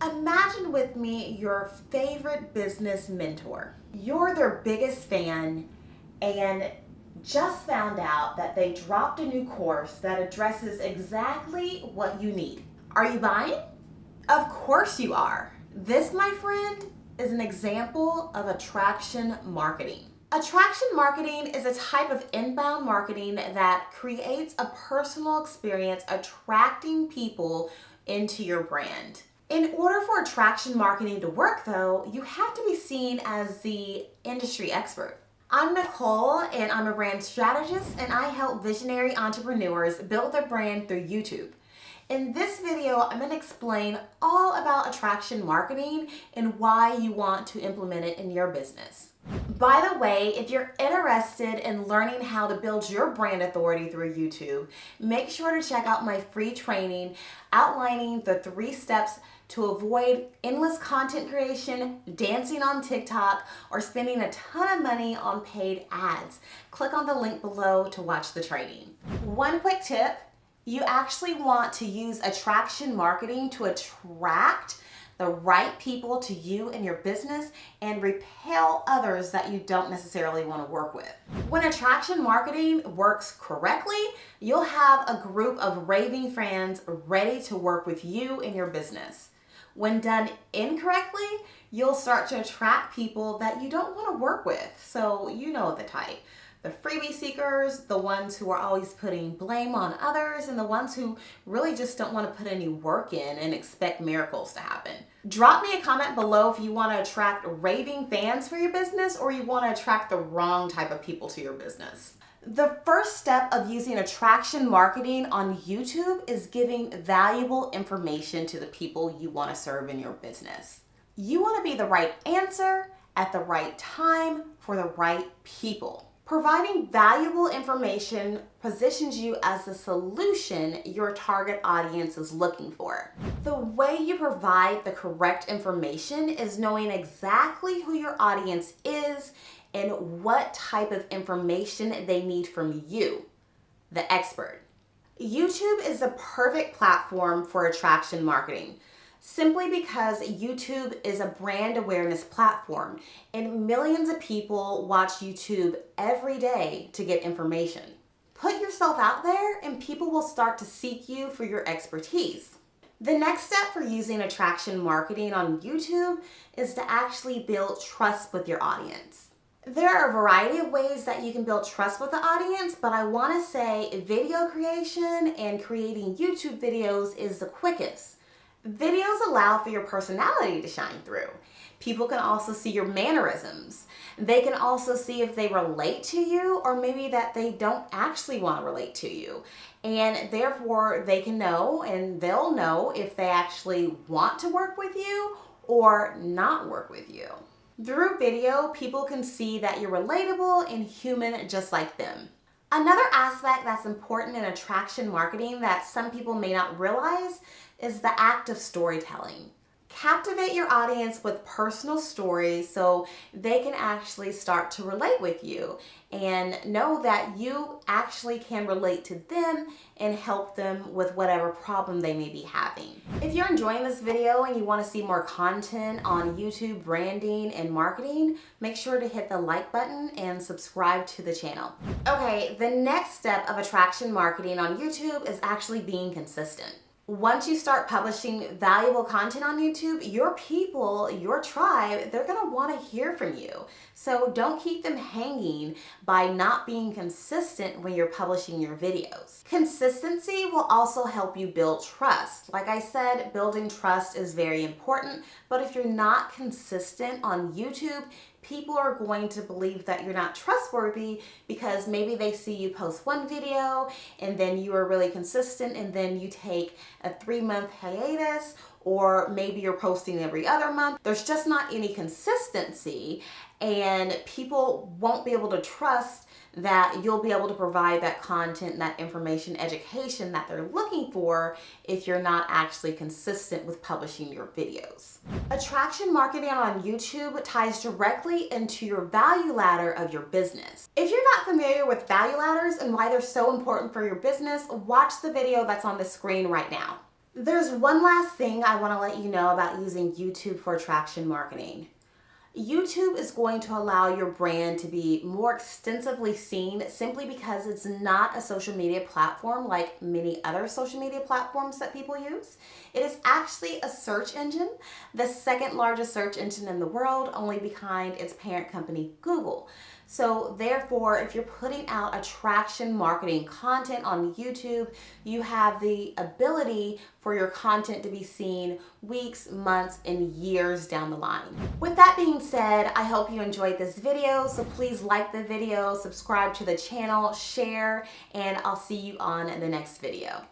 Imagine with me your favorite business mentor. You're their biggest fan and just found out that they dropped a new course that addresses exactly what you need. Are you buying? Of course you are. This, my friend, is an example of attraction marketing. Attraction marketing is a type of inbound marketing that creates a personal experience attracting people into your brand. In order for attraction marketing to work though, you have to be seen as the industry expert. I'm Nicole and I'm a brand strategist and I help visionary entrepreneurs build their brand through YouTube. In this video, I'm going to explain all about attraction marketing and why you want to implement it in your business. By the way, if you're interested in learning how to build your brand authority through YouTube, make sure to check out my free training outlining the 3 steps to avoid endless content creation, dancing on TikTok, or spending a ton of money on paid ads. Click on the link below to watch the training. One quick tip, you actually want to use attraction marketing to attract the right people to you and your business and repel others that you don't necessarily want to work with. When attraction marketing works correctly, you'll have a group of raving fans ready to work with you and your business. When done incorrectly, you'll start to attract people that you don't want to work with. So you know the type. The freebie seekers, the ones who are always putting blame on others, and the ones who really just don't want to put any work in and expect miracles to happen. Drop me a comment below if you want to attract raving fans for your business or you want to attract the wrong type of people to your business. The first step of using attraction marketing on YouTube is giving valuable information to the people you want to serve in your business. You want to be the right answer at the right time for the right people. Providing valuable information positions you as the solution your target audience is looking for. The way you provide the correct information is knowing exactly who your audience is and what type of information they need from you, the expert. YouTube is the perfect platform for attraction marketing, simply because YouTube is a brand awareness platform and millions of people watch YouTube every day to get information. Put yourself out there and people will start to seek you for your expertise. The next step for using attraction marketing on YouTube is to actually build trust with your audience. There are a variety of ways that you can build trust with the audience, but I want to say video creation and creating YouTube videos is the quickest. Videos allow for your personality to shine through. People can also see your mannerisms. They can also see if they relate to you or maybe that they don't actually want to relate to you. And therefore they can know and they'll know if they actually want to work with you or not work with you. Through video, people can see that you're relatable and human just like them. Another aspect that's important in attraction marketing that some people may not realize is the act of storytelling. Captivate your audience with personal stories so they can actually start to relate with you and know that you actually can relate to them and help them with whatever problem they may be having. If you're enjoying this video and you want to see more content on YouTube branding and marketing, make sure to hit the like button and subscribe to the channel. Okay, the next step of attraction marketing on YouTube is actually being consistent. Once you start publishing valuable content on YouTube, your people, your tribe, they're going to want to hear from you. So don't keep them hanging by not being consistent when you're publishing your videos. Consistency will also help you build trust. Like I said, building trust is very important, but if you're not consistent on YouTube, people are going to believe that you're not trustworthy because maybe they see you post one video and then you are really consistent and then you take a 3-month hiatus, or maybe you're posting every other month. There's just not any consistency and people won't be able to trust that you'll be able to provide that content, that information, education that they're looking for if you're not actually consistent with publishing your videos. Attraction marketing on YouTube ties directly into your value ladder of your business. If you're not familiar with value ladders and why they're so important for your business, watch the video that's on the screen right now. There's one last thing I want to let you know about using YouTube for attraction marketing. YouTube is going to allow your brand to be more extensively seen simply because it's not a social media platform like many other social media platforms that people use. It is actually a search engine, the second largest search engine in the world, only behind its parent company, Google. So therefore, if you're putting out attraction marketing content on YouTube, you have the ability for your content to be seen weeks, months, and years down the line. With that being said, I hope you enjoyed this video. So please like the video, subscribe to the channel, share, and I'll see you on the next video.